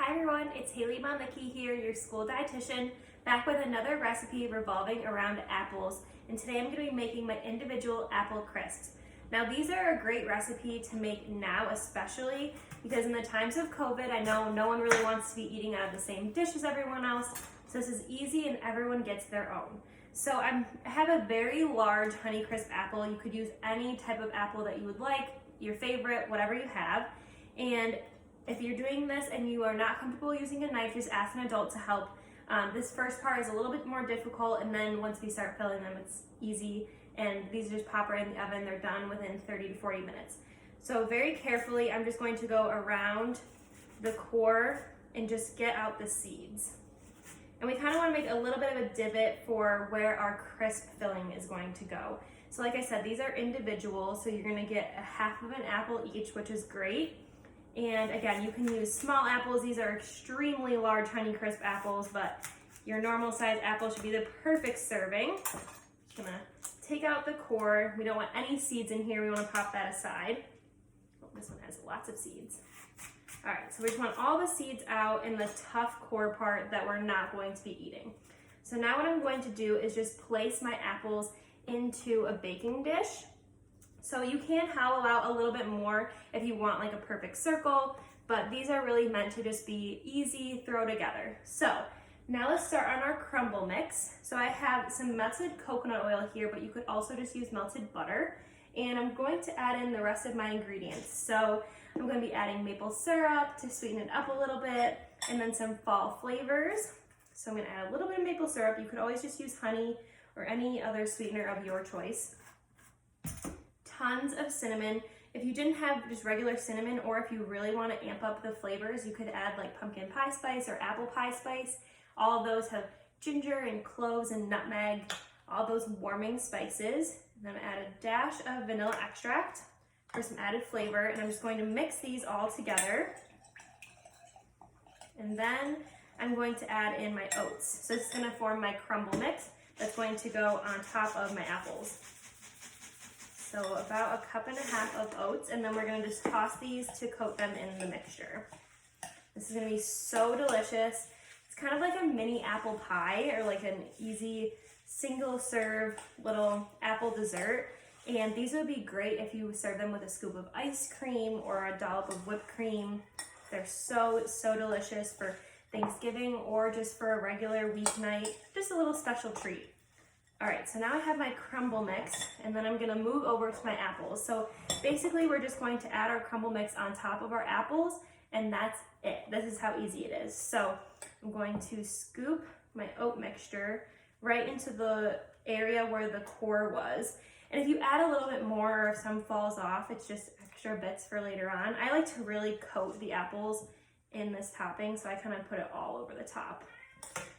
Hi everyone, it's Haley Malnicki here, your school dietitian, back with another recipe revolving around apples. And today I'm going to be making my individual apple crisps. Now these are a great recipe to make now, especially because in the times of COVID, I know no one really wants to be eating out of the same dish as everyone else. So this is easy and everyone gets their own. So I have a very large Honeycrisp apple. You could use any type of apple that you would like, your favorite, whatever you have. And if you're doing this and you are not comfortable using a knife, just ask an adult to help. This first part is a little bit more difficult, and then once we start filling them, it's easy. And these just pop right in the oven. They're done within 30 to 40 minutes. So very carefully, I'm just going to go around the core and just get out the seeds. And we kind of want to make a little bit of a divot for where our crisp filling is going to go. So like I said, these are individual, so you're going to get a half of an apple each, which is great. And again, you can use small apples. These are extremely large Honeycrisp apples, but your normal size apple should be the perfect serving. Just gonna take out the core. We don't want any seeds in here. We want to pop that aside. Oh, this one has lots of seeds. All right, so we just want all the seeds out in the tough core part that we're not going to be eating. So now what I'm going to do is just place my apples into a baking dish. So you can hollow out a little bit more if you want like a perfect circle, but these are really meant to just be easy, throw together. So now let's start on our crumble mix. So I have some melted coconut oil here, but you could also just use melted butter. And I'm going to add in the rest of my ingredients. So I'm going to be adding maple syrup to sweeten it up a little bit, and then some fall flavors. So I'm going to add a little bit of maple syrup. You could always just use honey or any other sweetener of your choice. Tons of cinnamon. If you didn't have just regular cinnamon, or if you really want to amp up the flavors, you could add like pumpkin pie spice or apple pie spice. All of those have ginger and cloves and nutmeg, all those warming spices. And then I'm add a dash of vanilla extract for some added flavor, and I'm just going to mix these all together. And then I'm going to add in my oats. So this is going to form my crumble mix that's going to go on top of my apples. So about 1.5 cups of oats, and then we're going to just toss these to coat them in the mixture. This is going to be so delicious. It's kind of like a mini apple pie, or like an easy single serve little apple dessert. And these would be great if you serve them with a scoop of ice cream or a dollop of whipped cream. They're so delicious for Thanksgiving or just for a regular weeknight, just a little special treat. All right, so now I have my crumble mix, and then I'm gonna move over to my apples. So basically we're just going to add our crumble mix on top of our apples, and that's it. This is how easy it is. So I'm going to scoop my oat mixture right into the area where the core was. And if you add a little bit more, or if some falls off, it's just extra bits for later on. I like to really coat the apples in this topping, so I kind of put it all over the top.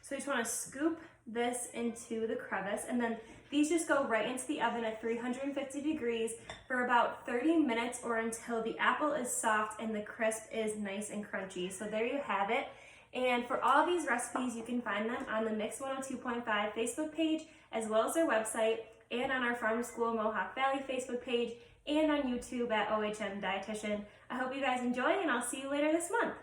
So you just want to scoop this into the crevice, and then these just go right into the oven at 350 degrees for about 30 minutes, or until the apple is soft and the crisp is nice and crunchy. So there you have it. And for all of these recipes, you can find them on the Mix 102.5 Facebook page, as well as their website, and on our Farm to School Mohawk Valley Facebook page, and on YouTube at OHM Dietitian. I hope you guys enjoy, and I'll see you later this month.